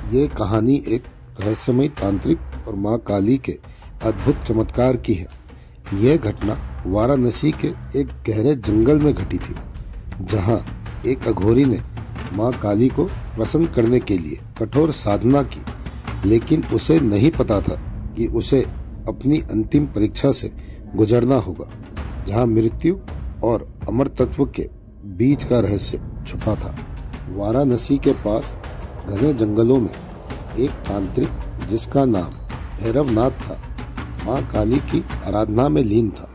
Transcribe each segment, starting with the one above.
ये कहानी एक रहस्यमय तांत्रिक और माँ काली के अद्भुत चमत्कार की है। यह घटना वाराणसी के एक गहरे जंगल में घटी थी, जहाँ एक अघोरी ने माँ काली को प्रसन्न करने के लिए कठोर साधना की, लेकिन उसे नहीं पता था कि उसे अपनी अंतिम परीक्षा से गुजरना होगा, जहाँ मृत्यु और अमर तत्व के बीच का रहस्य छुपा था। वाराणसी के पास घने जंगलों में एक तांत्रिक जिसका नाम भैरवनाथ था, माँ काली की आराधना में लीन था।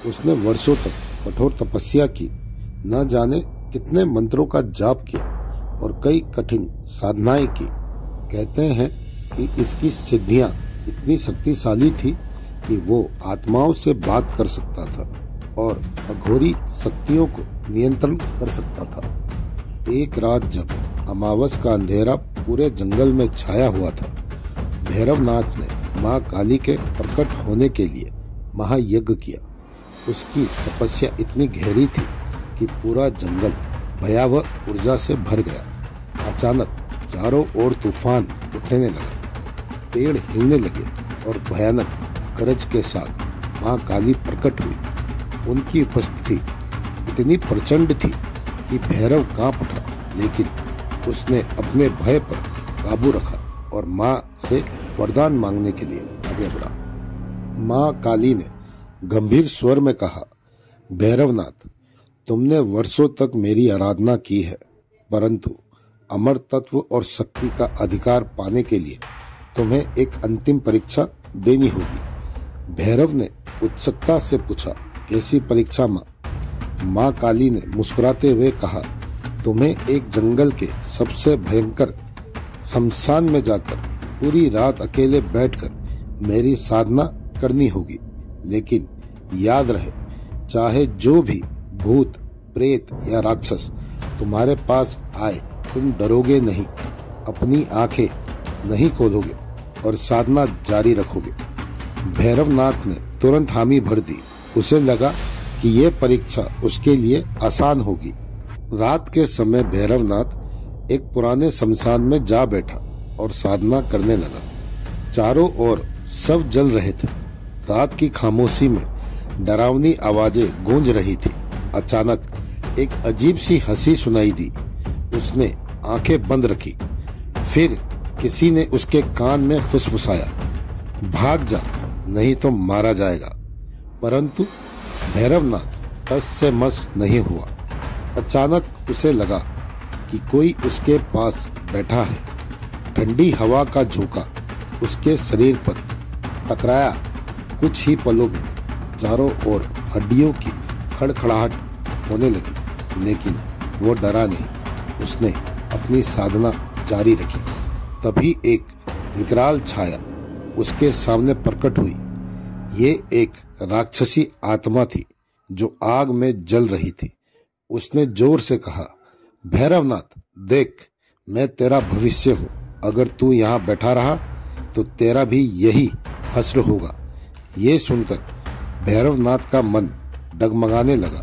उसने वर्षों तक कठोर तपस्या की, न जाने कितने मंत्रों का जाप किया और कई कठिन साधनाएं की। कहते हैं कि इसकी सिद्धियां इतनी शक्तिशाली थी कि वो आत्माओं से बात कर सकता था और अघोरी शक्तियों को नियंत्रण कर सकता था। एक रात जब अमावस का अंधेरा पूरे जंगल में छाया हुआ था, भैरवनाथ ने माँ काली के प्रकट होने के लिए महायज्ञ किया। उसकी तपस्या इतनी गहरी थी कि पूरा जंगल भयावह ऊर्जा से भर गया। अचानक चारों ओर तूफान उठने लगा, पेड़ हिलने लगे और भयानक गरज के साथ माँ काली प्रकट हुई। उनकी उपस्थिति इतनी प्रचंड थी कि भैरव कांप उठा, लेकिन उसने अपने भय पर काबू रखा और माँ से वरदान मांगने के लिए आगे बढ़ा। माँ काली ने गंभीर स्वर में कहा, भैरवनाथ, तुमने वर्षों तक मेरी आराधना की है, परंतु अमर तत्व और शक्ति का अधिकार पाने के लिए तुम्हें एक अंतिम परीक्षा देनी होगी। भैरव ने उत्सुकता से पूछा, कैसी परीक्षा माँ? माँ काली ने मुस्कुराते हुए कहा, तुम्हें एक जंगल के सबसे भयंकर शमशान में जाकर पूरी रात अकेले बैठकर मेरी साधना करनी होगी। लेकिन याद रहे, चाहे जो भी भूत, प्रेत या राक्षस तुम्हारे पास आए, तुम डरोगे नहीं, अपनी आंखें नहीं खोलोगे और साधना जारी रखोगे। भैरवनाथ ने तुरंत हामी भर दी। उसे लगा कि यह परीक्षा उसके लिए आसान होगी। रात के समय भैरवनाथ एक पुराने शमशान में जा बैठा और साधना करने लगा। चारों ओर सब जल रहे थे। रात की खामोशी में डरावनी आवाजें गूंज रही थी। अचानक एक अजीब सी हंसी सुनाई दी। उसने आंखें बंद रखी। फिर किसी ने उसके कान में फुसफुसाया, भाग जा, नहीं तो मारा जाएगा। परंतु भैरवनाथ टस से मस नहीं हुआ। अचानक उसे लगा कि कोई उसके पास बैठा है। ठंडी हवा का झोंका उसके शरीर पर टकराया। कुछ ही पलों में चारों ओर हड्डियों की खड़खड़ाहट होने लगी, लेकिन वो डरा नहीं। उसने अपनी साधना जारी रखी। तभी एक विकराल छाया उसके सामने प्रकट हुई। ये एक राक्षसी आत्मा थी जो आग में जल रही थी। उसने जोर से कहा, भैरवनाथ, देख, मैं तेरा भविष्य हूँ। अगर तू यहाँ बैठा रहा तो तेरा भी यही हश्र होगा। ये सुनकर भैरवनाथ का मन डगमगाने लगा।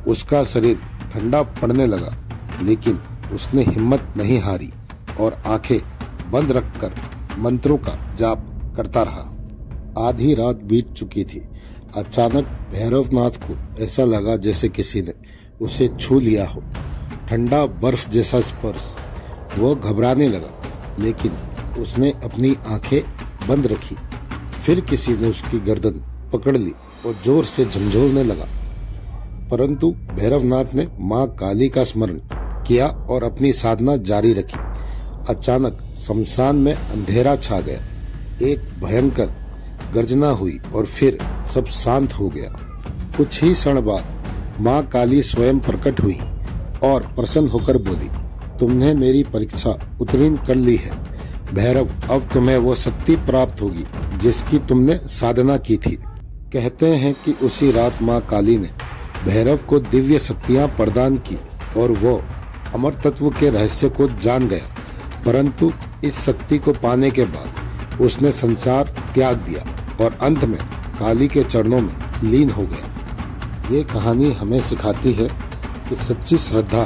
उसका शरीर ठंडा पड़ने लगा, लेकिन उसने हिम्मत नहीं हारी और आंखें बंद रखकर मंत्रों का जाप करता रहा। आधी रात बीत चुकी थी। अचानक भैरवनाथ को ऐसा लगा जैसे किसी ने उसे छू लिया हो। ठंडा बर्फ जैसा स्पर्श। वो घबराने लगा, लेकिन उसने अपनी आंखें बंद रखी। फिर किसी ने उसकी गर्दन पकड़ ली और जोर से झंझोड़ने लगा, परंतु भैरवनाथ ने माँ काली का स्मरण किया और अपनी साधना जारी रखी। अचानक शमशान में अंधेरा छा गया। एक भयंकर गर्जना हुई और फिर सब शांत हो गया। कुछ ही क्षण बाद माँ काली स्वयं प्रकट हुई और प्रसन्न होकर बोली, तुमने मेरी परीक्षा उत्तीर्ण कर ली है भैरव। अब तुम्हें वो शक्ति प्राप्त होगी जिसकी तुमने साधना की थी। कहते हैं कि उसी रात माँ काली ने भैरव को दिव्य शक्तियाँ प्रदान की और वो अमर तत्व के रहस्य को जान गया। परंतु इस शक्ति को पाने के बाद उसने संसार त्याग दिया और अंत में काली के चरणों में लीन हो गया। ये कहानी हमें सिखाती है कि सच्ची श्रद्धा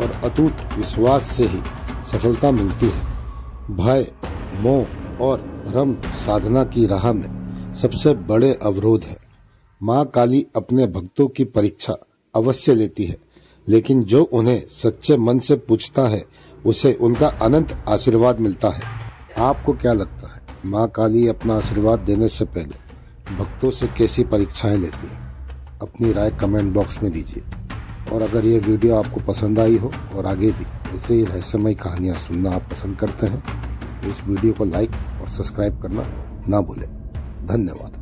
और अटूट विश्वास से ही सफलता मिलती है। भय, मोह और भ्रम साधना की राह में सबसे बड़े अवरोध है। माँ काली अपने भक्तों की परीक्षा अवश्य लेती है, लेकिन जो उन्हें सच्चे मन से पूछता है उसे उनका अनंत आशीर्वाद मिलता है। आपको क्या लगता है, माँ काली अपना आशीर्वाद देने से पहले भक्तों से कैसी परीक्षाएं लेती है? अपनी राय कमेंट बॉक्स में दीजिए। और अगर ये वीडियो आपको पसंद आई हो और आगे भी ऐसे ही रहस्यमय कहानियां सुनना आप पसंद करते हैं तो इस वीडियो को लाइक और सब्सक्राइब करना ना भूलें। धन्यवाद।